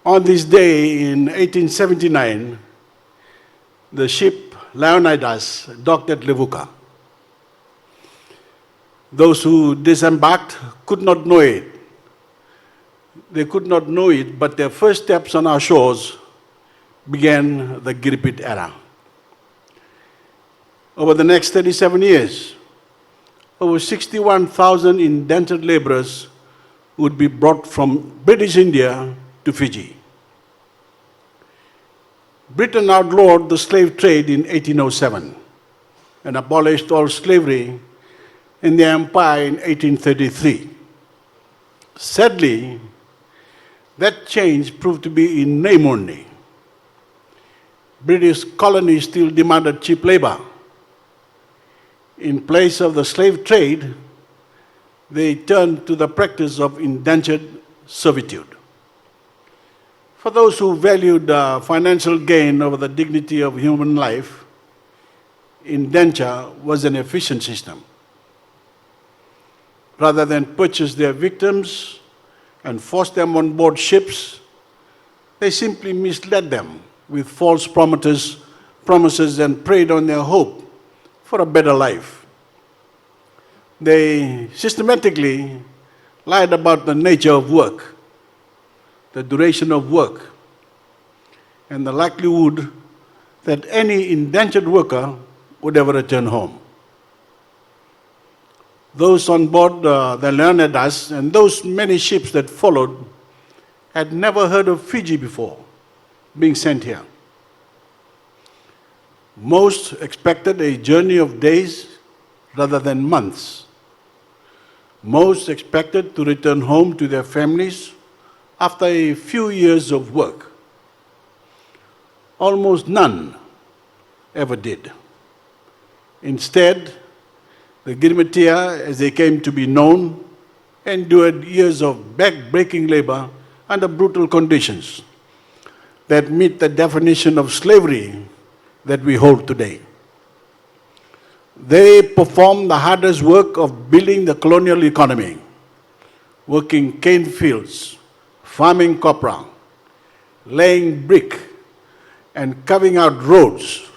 On this day in 1879, the ship Leonidas docked at Levuka. Those who disembarked could not know it. They could not know it, but their first steps on our shores began the Girmitya era. Over the next 37 years, over 61,000 indentured laborers would be brought from British India to Fiji. Britain outlawed the slave trade in 1807 and abolished all slavery in the empire in 1833. Sadly, that change proved to be in name only. British colonies still demanded cheap labor. In place of the slave trade, they turned to the practice of indentured servitude. For those who valued financial gain over the dignity of human life, indenture was an efficient system. Rather than purchase their victims and force them on board ships, they simply misled them with false promises and preyed on their hope for a better life. They systematically lied about the nature of work, the duration of work, and the likelihood that any indentured worker would ever return home. Those on board the Leonidas and those many ships that followed had never heard of Fiji before being sent here. Most expected a journey of days rather than months. Most expected to return home to their families after a few years of work. Almost none ever did. Instead, the Girmitya, as they came to be known, endured years of backbreaking labor under brutal conditions that meet the definition of slavery that we hold today. They performed the hardest work of building the colonial economy, working cane fields, farming copra, laying brick, and carving out roads.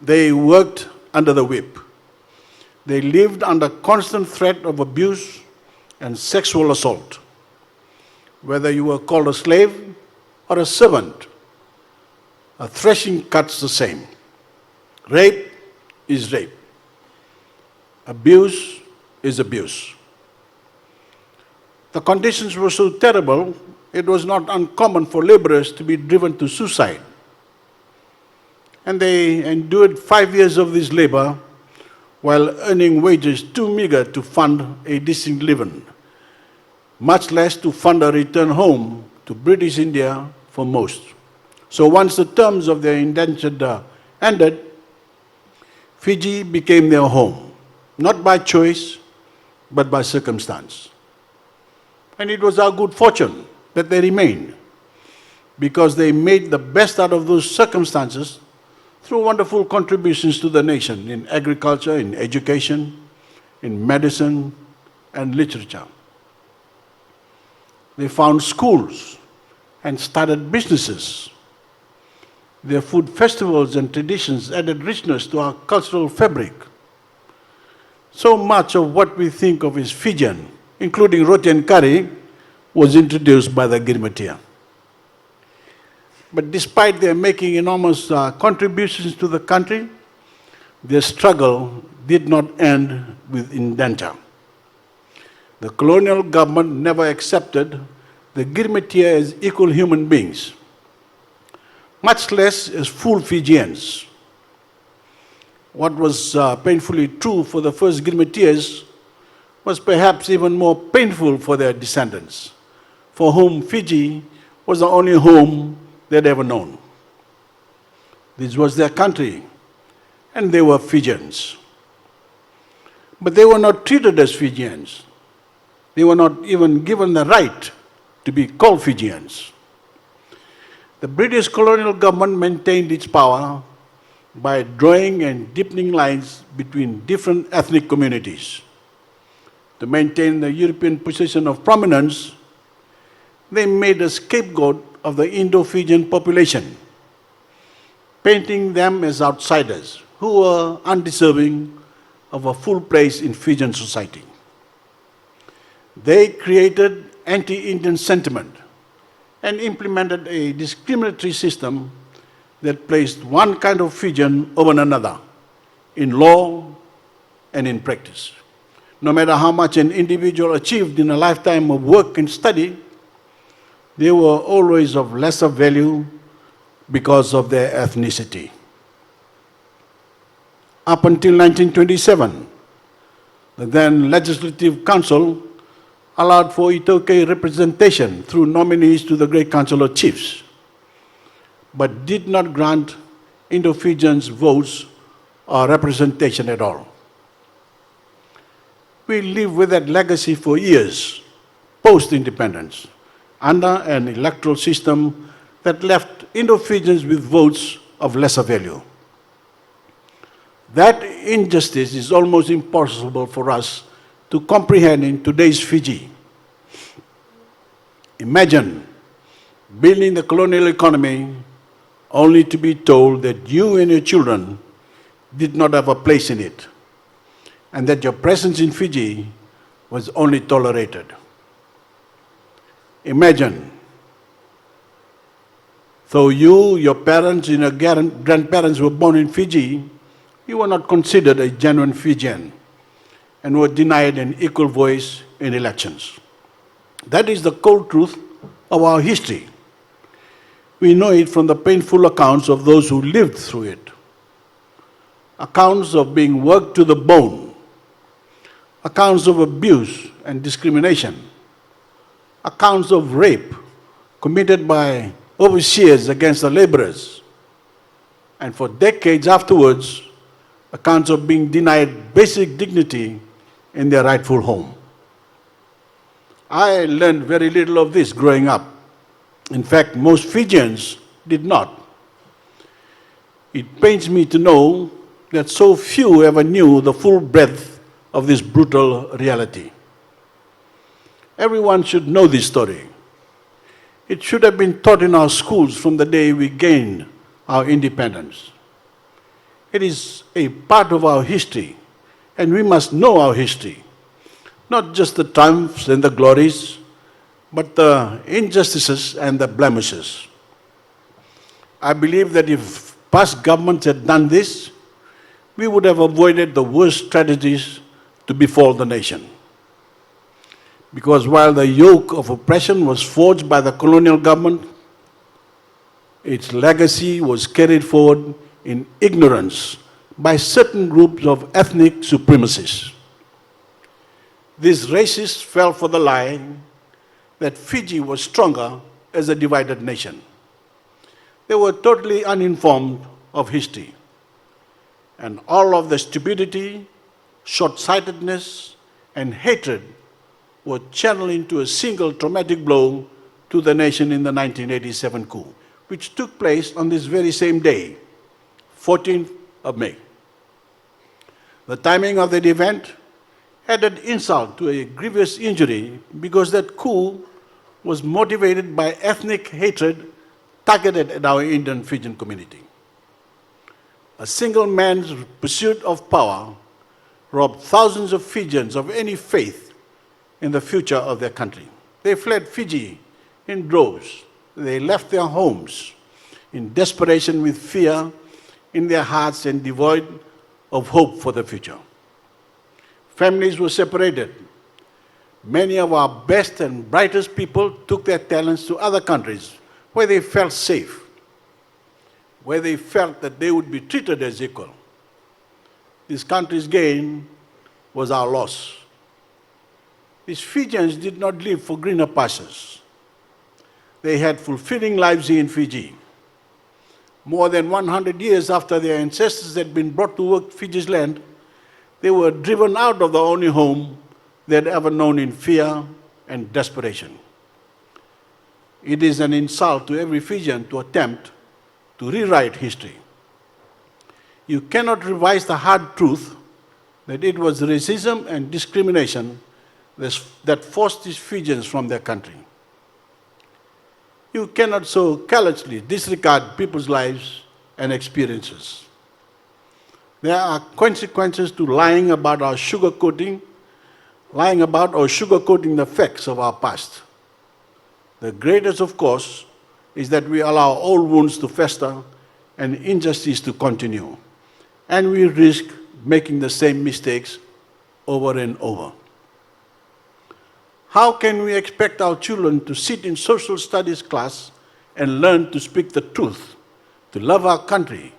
They worked under the whip. They lived under constant threat of abuse and sexual assault. Whether you were called a slave or a servant, a thrashing cuts the same. Rape is rape. Abuse is abuse. The conditions were so terrible, it was not uncommon for laborers to be driven to suicide. And they endured 5 years of this labor while earning wages too meager to fund a decent living, much less to fund a return home to British India for most. So once the terms of their indenture ended, Fiji became their home, not by choice, but by circumstance. And it was our good fortune that they remained, because they made the best out of those circumstances through wonderful contributions to the nation in agriculture, in education, in medicine, and literature. They found schools and started businesses. Their food festivals and traditions added richness to our cultural fabric. So much of what we think of as Fijian, including roti and curry, was introduced by the Girmitya. But despite their making enormous contributions to the country, their struggle did not end with indenture. The colonial government never accepted the Girmitya as equal human beings, much less as full Fijians. What was painfully true for the first Girmityas was perhaps even more painful for their descendants, for whom Fiji was the only home they'd ever known. This was their country, and they were Fijians. But they were not treated as Fijians. They were not even given the right to be called Fijians. The British colonial government maintained its power by drawing and deepening lines between different ethnic communities. To maintain the European position of prominence, they made a scapegoat of the Indo-Fijian population, painting them as outsiders who were undeserving of a full place in Fijian society. They created anti-Indian sentiment and implemented a discriminatory system that placed one kind of Fijian over another in law and in practice. No matter how much an individual achieved in a lifetime of work and study, they were always of lesser value because of their ethnicity. Up until 1927, the then Legislative Council allowed for Itoke representation through nominees to the Great Council of Chiefs, but did not grant Indo-Fijians votes or representation at all. We lived with that legacy for years, post-independence, under an electoral system that left Indo-Fijians with votes of lesser value. That injustice is almost impossible for us to comprehend in today's Fiji. Imagine building the colonial economy only to be told that you and your children did not have a place in it, and that your presence in Fiji was only tolerated. Imagine, though you, your parents, and your grandparents were born in Fiji, you were not considered a genuine Fijian and were denied an equal voice in elections. That is the cold truth of our history. We know it from the painful accounts of those who lived through it. Accounts of being worked to the bone, accounts of abuse and discrimination, accounts of rape committed by overseers against the laborers, and for decades afterwards, accounts of being denied basic dignity in their rightful home. I learned very little of this growing up. In fact, most Fijians did not. It pains me to know that so few ever knew the full breadth of this brutal reality. Everyone should know this story. It should have been taught in our schools from the day we gained our independence. It is a part of our history, and we must know our history. Not just the triumphs and the glories, but the injustices and the blemishes. I believe that if past governments had done this, we would have avoided the worst tragedies to befall the nation. Because while the yoke of oppression was forged by the colonial government, its legacy was carried forward in ignorance by certain groups of ethnic supremacists. These racists fell for the lie that Fiji was stronger as a divided nation. They were totally uninformed of history, and all of the stupidity, short-sightedness, and hatred were channeled into a single traumatic blow to the nation in the 1987 coup, which took place on this very same day, 14th of May. The timing of that event added insult to a grievous injury because that coup was motivated by ethnic hatred targeted at our Indian Fijian community. A single man's pursuit of power robbed thousands of Fijians of any faith in the future of their country. They fled Fiji in droves. They left their homes in desperation with fear in their hearts and devoid of hope for the future. Families were separated. Many of our best and brightest people took their talents to other countries where they felt safe, where they felt that they would be treated as equal. This country's gain was our loss. These Fijians did not live for greener pastures. They had fulfilling lives here in Fiji. More than 100 years after their ancestors had been brought to work Fiji's land, they were driven out of the only home they had ever known in fear and desperation. It is an insult to every Fijian to attempt to rewrite history. You cannot revise the hard truth that it was racism and discrimination that forced these Fijians from their country. You cannot so carelessly disregard people's lives and experiences. There are consequences to lying about or sugarcoating the facts of our past. The greatest, of course, is that we allow old wounds to fester and injustice to continue, and we risk making the same mistakes over and over. How can we expect our children to sit in social studies class and learn to speak the truth, to love our country,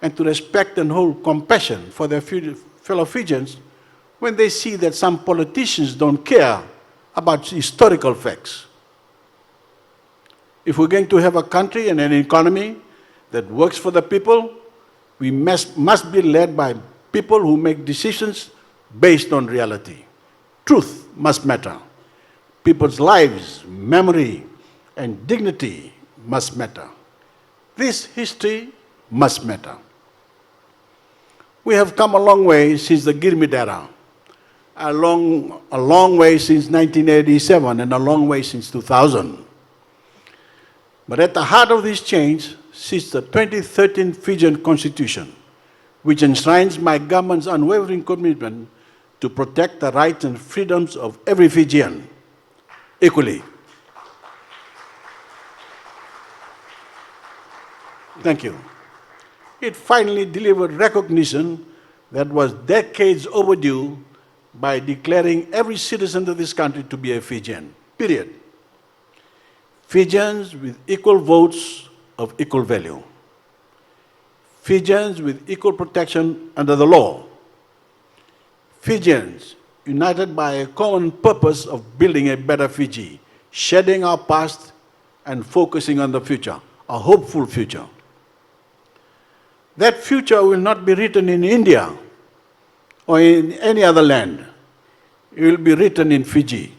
and to respect and hold compassion for their fellow Fijians when they see that some politicians don't care about historical facts? If we're going to have a country and an economy that works for the people, we must be led by people who make decisions based on reality. Truth must matter. People's lives, memory, and dignity must matter. This history must matter. We have come a long way since the Girmitya era, a long way since 1987, and a long way since 2000. But at the heart of this change sits the 2013 Fijian Constitution, which enshrines my government's unwavering commitment to protect the rights and freedoms of every Fijian equally. Thank you. It finally delivered recognition that was decades overdue by declaring every citizen of this country to be a Fijian, period. Fijians with equal votes of equal value. Fijians with equal protection under the law. Fijians united by a common purpose of building a better Fiji, shedding our past and focusing on the future, a hopeful future. That future will not be written in India or in any other land. It will be written in Fiji,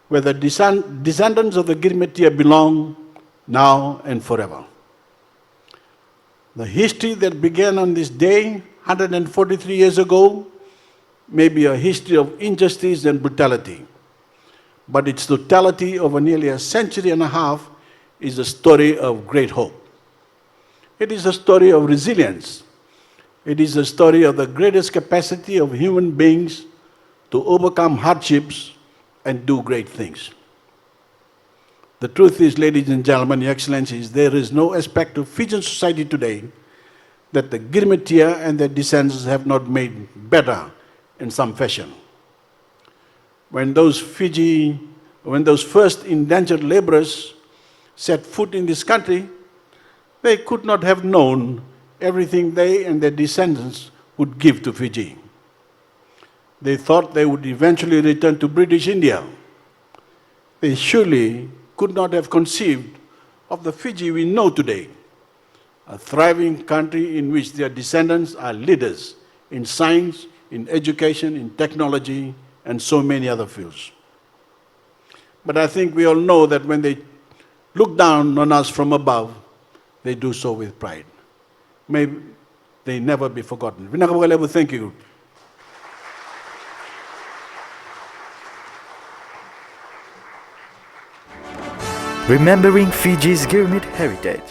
where the descendants of the Girmitya belong now and forever. The history that began on this day, 143 years ago, may be a history of injustice and brutality, but its totality over nearly a century and a half is a story of great hope. It is a story of resilience. It is a story of the greatest capacity of human beings to overcome hardships and do great things. The truth is, ladies and gentlemen, Your Excellencies, there is no aspect of Fijian society today that the Girmitya and their descendants have not made better in some fashion. When those first indentured laborers set foot in this country, they could not have known everything they and their descendants would give to Fiji. They thought they would eventually return to British India. They surely could not have conceived of the Fiji we know today, a thriving country in which their descendants are leaders in science, in education, in technology, and so many other fields. But I think we all know that when they look down on us from above, they do so with pride. May they never be forgotten. Thank you. Remembering Fiji's Girmit heritage.